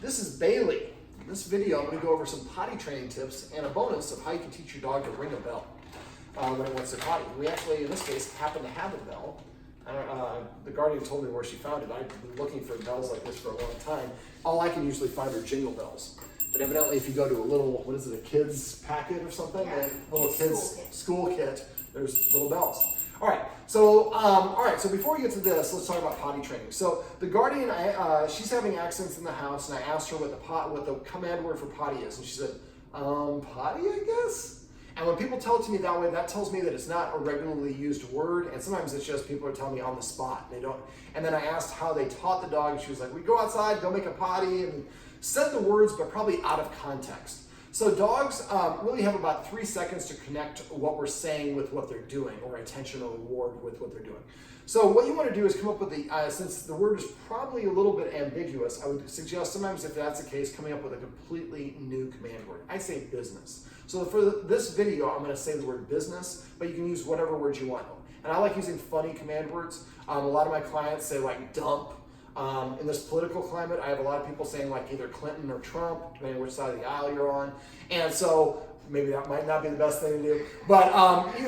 This is Bailey. In this video, I'm going to go over some potty training tips and a bonus of how you can teach your dog to ring a bell when it wants to potty. We actually, in this case, happen to have a bell. The guardian told me where she found it. I've been looking for bells like this for a long time. All I can usually find are jingle bells. But evidently, if you go to a little, what is it, a kid's packet or something? Yeah, a little kid's school kit, there's little bells. All right, so before we get to this, let's talk about potty training. So the guardian, she's having accidents in the house, and I asked her what the command word for potty is, and she said, potty, I guess? And when people tell it to me that way, that tells me that it's not a regularly used word, and sometimes it's just people are telling me on the spot. And they don't. And then I asked how they taught the dog, and she was like, we go outside, go make a potty, and said the words, but probably out of context. So dogs really have about 3 seconds to connect what we're saying with what they're doing, or attention or reward with what they're doing. So what you want to do is come up with since the word is probably a little bit ambiguous, I would suggest sometimes if that's the case, coming up with a completely new command word. I say business. So for this video, I'm going to say the word business, but you can use whatever words you want. And I like using funny command words. A lot of my clients say like dump. In this political climate, I have a lot of people saying like either Clinton or Trump, depending on which side of the aisle you're on. And so maybe that might not be the best thing to do. But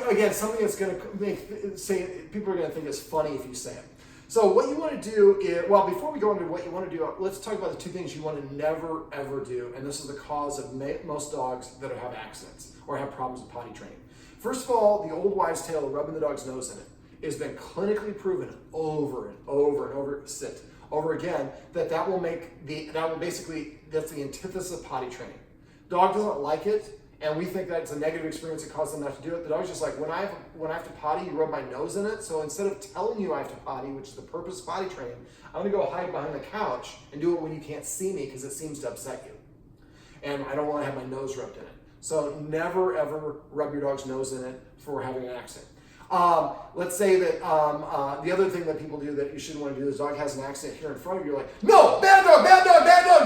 again, something that's going to people are going to think is funny if you say it. So what you want to do is, well, before we go into what you want to do, let's talk about the 2 things you want to never, ever do. And this is the cause of most dogs that have accidents or have problems with potty training. First of all, the old wives' tale of rubbing the dog's nose in it has been clinically proven over and over and over again that will basically, that's the antithesis of potty training. Dog doesn't like it, and we think that it's a negative experience that causes them not to do it. The dog's just like, when I have to potty, you rub my nose in it. So instead of telling you I have to potty, which is the purpose of potty training, I'm gonna go hide behind the couch and do it when you can't see me because it seems to upset you. And I don't wanna have my nose rubbed in it. So never ever rub your dog's nose in it for having an accident. Let's say that the other thing that people do that you shouldn't want to do is the dog has an accident here in front of you. You're like, no, bad dog,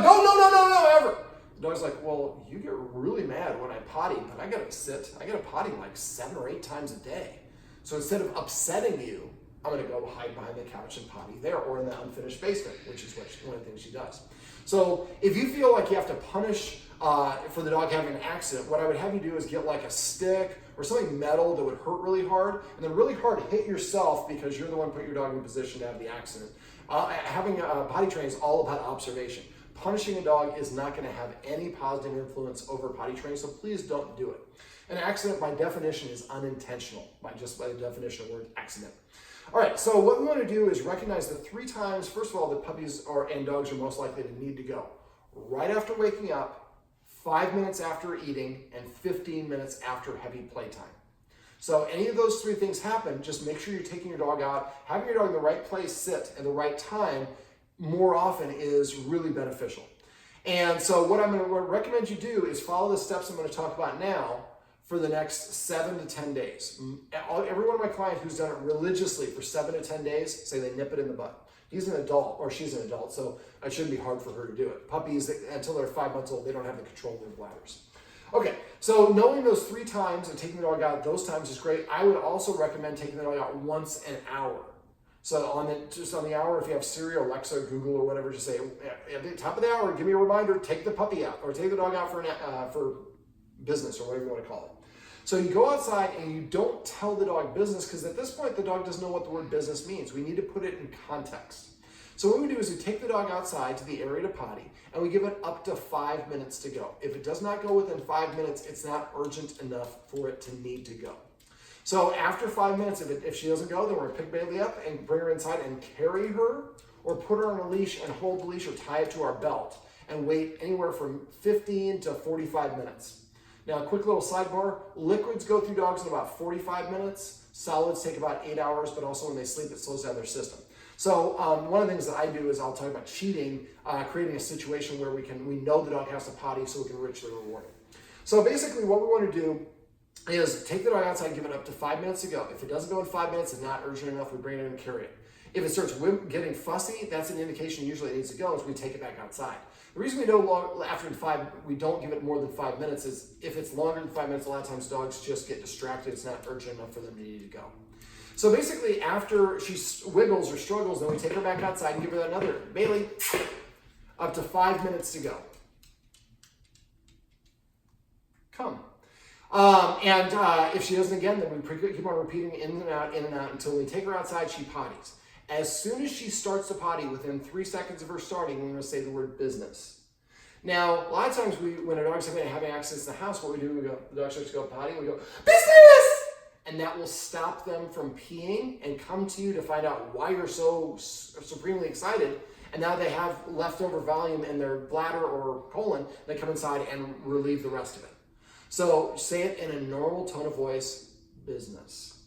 no, ever. The dog's like, well, you get really mad when I potty, but I gotta potty like 7 or 8 times a day. So instead of upsetting you, I'm gonna go hide behind the couch and potty there or in the unfinished basement, which is one of the things she does. So if you feel like you have to punish for the dog having an accident, what I would have you do is get like a stick or something metal that would hurt really hard, and then really hard hit yourself because you're the one put your dog in a position to have the accident. Having potty training is all about observation. Punishing a dog is not going to have any positive influence over potty training, so please don't do it. An accident, by definition, is unintentional, by the definition of the word accident. All right, so what we want to do is recognize the 3 times, first of all, that puppies and dogs are most likely to need to go. Right after waking up, 5 minutes after eating, and 15 minutes after heavy playtime. So any of those 3 things happen, just make sure you're taking your dog out. Having your dog in the right place sit at the right time more often is really beneficial. And so what I'm going to recommend you do is follow the steps I'm going to talk about now for the next 7 to 10 days. Every one of my clients who's done it religiously for 7 to 10 days say they nip it in the butt. He's an adult, or she's an adult, so it shouldn't be hard for her to do it. Puppies, until they're 5 months old, they don't have the control of their bladders. Okay, so knowing those 3 times and taking the dog out those times is great. I would also recommend taking the dog out once an hour. So just on the hour, if you have Siri, Alexa, Google, or whatever, just say, at the top of the hour, give me a reminder, take the puppy out, or take the dog out for business, or whatever you want to call it. So you go outside and you don't tell the dog business, because at this point, the dog doesn't know what the word business means. We need to put it in context. So what we do is we take the dog outside to the area to potty, and we give it up to 5 minutes to go. If it does not go within 5 minutes, it's not urgent enough for it to need to go. So after 5 minutes, if she doesn't go, then we're gonna pick Bailey up and bring her inside and carry her, or put her on a leash and hold the leash or tie it to our belt and wait anywhere from 15 to 45 minutes. Now, a quick little sidebar, liquids go through dogs in about 45 minutes. Solids take about 8 hours, but also when they sleep, it slows down their system. So one of the things that I do is I'll talk about cheating, creating a situation where we know the dog has to potty so we can richly reward it. So basically what we want to do is take the dog outside and give it up to 5 minutes to go. If it doesn't go in 5 minutes, it's not urgent enough, we bring it in and carry it. If it starts getting fussy, that's an indication usually it needs to go, is we take it back outside. The reason we know we don't give it more than 5 minutes is if it's longer than 5 minutes, a lot of times dogs just get distracted. It's not urgent enough for them to need to go. So basically, after she wiggles or struggles, then we take her back outside and give her another, Bailey, Up to 5 minutes to go. Come. If she doesn't again, then we keep on repeating in and out until we take her outside, she potties. As soon as she starts to potty, within 3 seconds of her starting, we're going to say the word business. Now, a lot of times when a dog's having access to the house, what we do, the dog starts to go potty, and we go, business! And that will stop them from peeing and come to you to find out why you're so supremely excited. And now they have leftover volume in their bladder or colon. They come inside and relieve the rest of it. So say it in a normal tone of voice, business.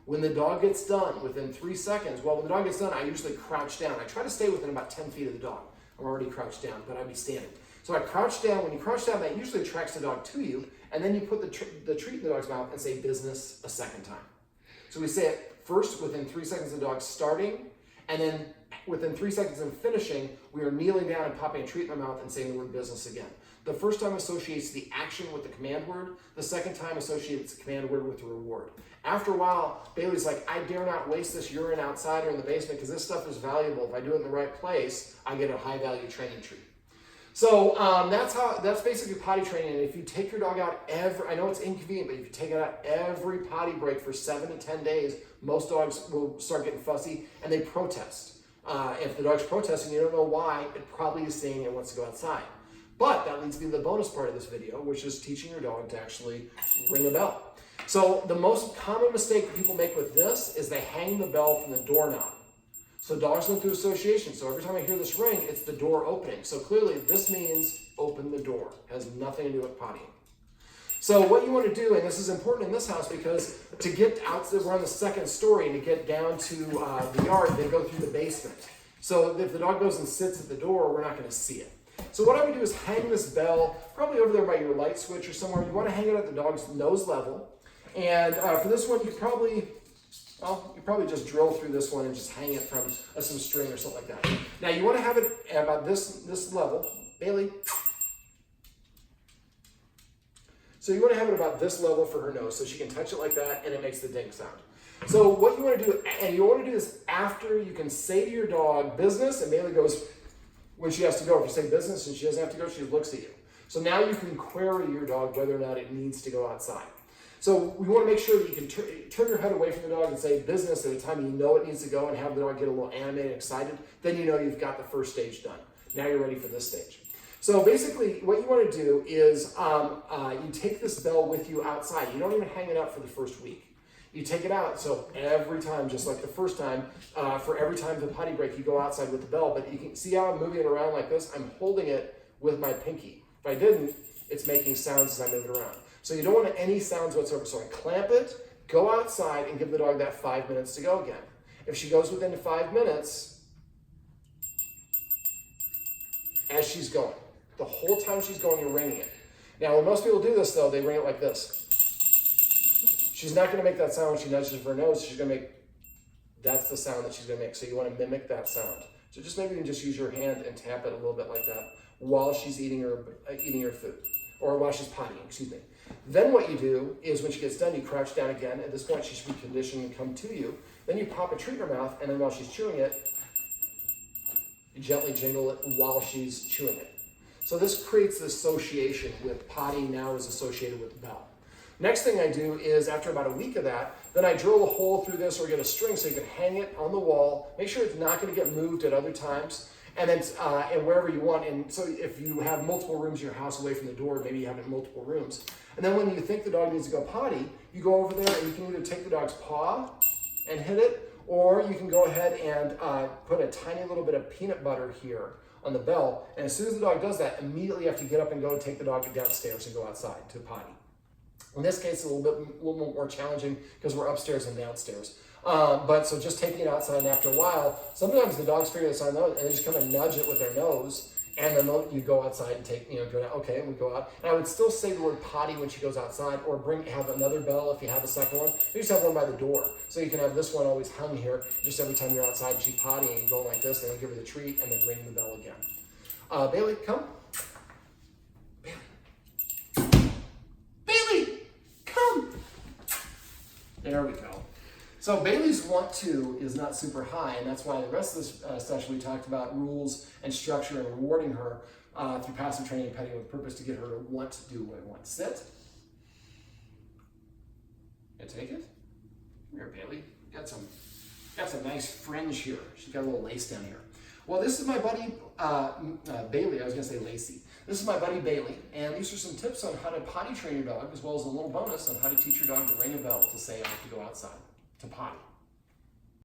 When the dog gets done, within 3 seconds, well, when the dog gets done, I usually crouch down. I try to stay within about 10 feet of the dog. I'm already crouched down, but I'd be standing. So I crouch down. When you crouch down, that usually attracts the dog to you. And then you put the treat in the dog's mouth and say business a second time. So we say it first within 3 seconds of the dog starting, and then within 3 seconds of finishing, we are kneeling down and popping a treat in their mouth and saying the word business again. The first time associates the action with the command word. The second time associates the command word with the reward. After a while, Bailey's like, I dare not waste this urine outside or in the basement because this stuff is valuable. If I do it in the right place, I get a high value training treat. So that's basically potty training. And if you take your dog out I know it's inconvenient, but if you take it out every potty break for 7 to 10 days, most dogs will start getting fussy and they protest. If the dog's protesting, you don't know why, it probably is saying it wants to go outside. But that leads me to the bonus part of this video, which is teaching your dog to actually ring a bell. So the most common mistake that people make with this is they hang the bell from the doorknob. So dogs learn through association. So every time I hear this ring, it's the door opening. So clearly this means open the door. It has nothing to do with pottying. So what you want to do, and this is important in this house because to get out, we're on the second story, and to get down to the yard, they go through the basement. So if the dog goes and sits at the door, we're not going to see it. So what I would do is hang this bell, probably over there by your light switch or somewhere. You want to hang it at the dog's nose level. And for this one, you probably just drill through this one and just hang it from some string or something like that. Now you want to have it about this level. Bailey. So you want to have it about this level for her nose so she can touch it like that and it makes the ding sound. So what you want to do, and you want to do this after you can say to your dog, business, and Bailey goes, when she has to go, if you say business and she doesn't have to go, she looks at you. So now you can query your dog whether or not it needs to go outside. So we want to make sure that you can turn your head away from the dog and say business at a time you know it needs to go and have the dog get a little animated and excited. Then you know you've got the first stage done. Now you're ready for this stage. So basically what you want to do is you take this bell with you outside. You don't even hang it up for the first week. You take it out, so every time, just like the first time, for every time the potty break, you go outside with the bell. But you can see how I'm moving it around like this? I'm holding it with my pinky. If I didn't, it's making sounds as I move it around. So you don't want any sounds whatsoever. So I clamp it, go outside, and give the dog that 5 minutes to go again. If she goes within 5 minutes, as she's going, the whole time she's going, you're ringing it. Now, when most people do this, though, they ring it like this. She's not going to make that sound when she nudges her nose. She's going to make, that's the sound that she's going to make. So you want to mimic that sound. So just maybe you can just use your hand and tap it a little bit like that while she's eating her food, or while she's pottying, excuse me. Then what you do is when she gets done, you crouch down again. At this point, she should be conditioned and come to you. Then you pop a treat in her mouth, and then while she's chewing it, you gently jingle it while she's chewing it. So this creates the association with potty now is associated with bell. Next thing I do is after about a week of that, then I drill a hole through this or get a string so you can hang it on the wall. Make sure it's not going to get moved at other times. And then and wherever you want. And so if you have multiple rooms in your house away from the door, maybe you have it in multiple rooms. And then when you think the dog needs to go potty, you go over there and you can either take the dog's paw and hit it, or you can go ahead and put a tiny little bit of peanut butter here on the bell. And as soon as the dog does that, immediately you have to get up and go and take the dog downstairs and go outside to potty. In this case, it's a little bit more challenging because we're upstairs and downstairs. But so just taking it outside, and after a while, sometimes the dogs figure this out and they just come and nudge it with their nose, and then you go outside and take, go out, okay, and we go out. And I would still say the word potty when she goes outside, or have another bell if you have a second one. You just have one by the door. So you can have this one always hung here, just every time you're outside and she's pottying, going like this, and then give her the treat, and then ring the bell again. Bailey, come. Bailey, come. There we go. So Bailey's want to is not super high, and that's why the rest of this session we talked about rules and structure and rewarding her through passive training and petting with purpose to get her to want to do what I want. Sit. You take it. Come here, Bailey. Got some nice fringe here. She's got a little lace down here. Well, this is my buddy Bailey. I was going to say Lacey. This is my buddy Bailey, and these are some tips on how to potty train your dog, as well as a little bonus on how to teach your dog to ring a bell to say I have to go outside to potty.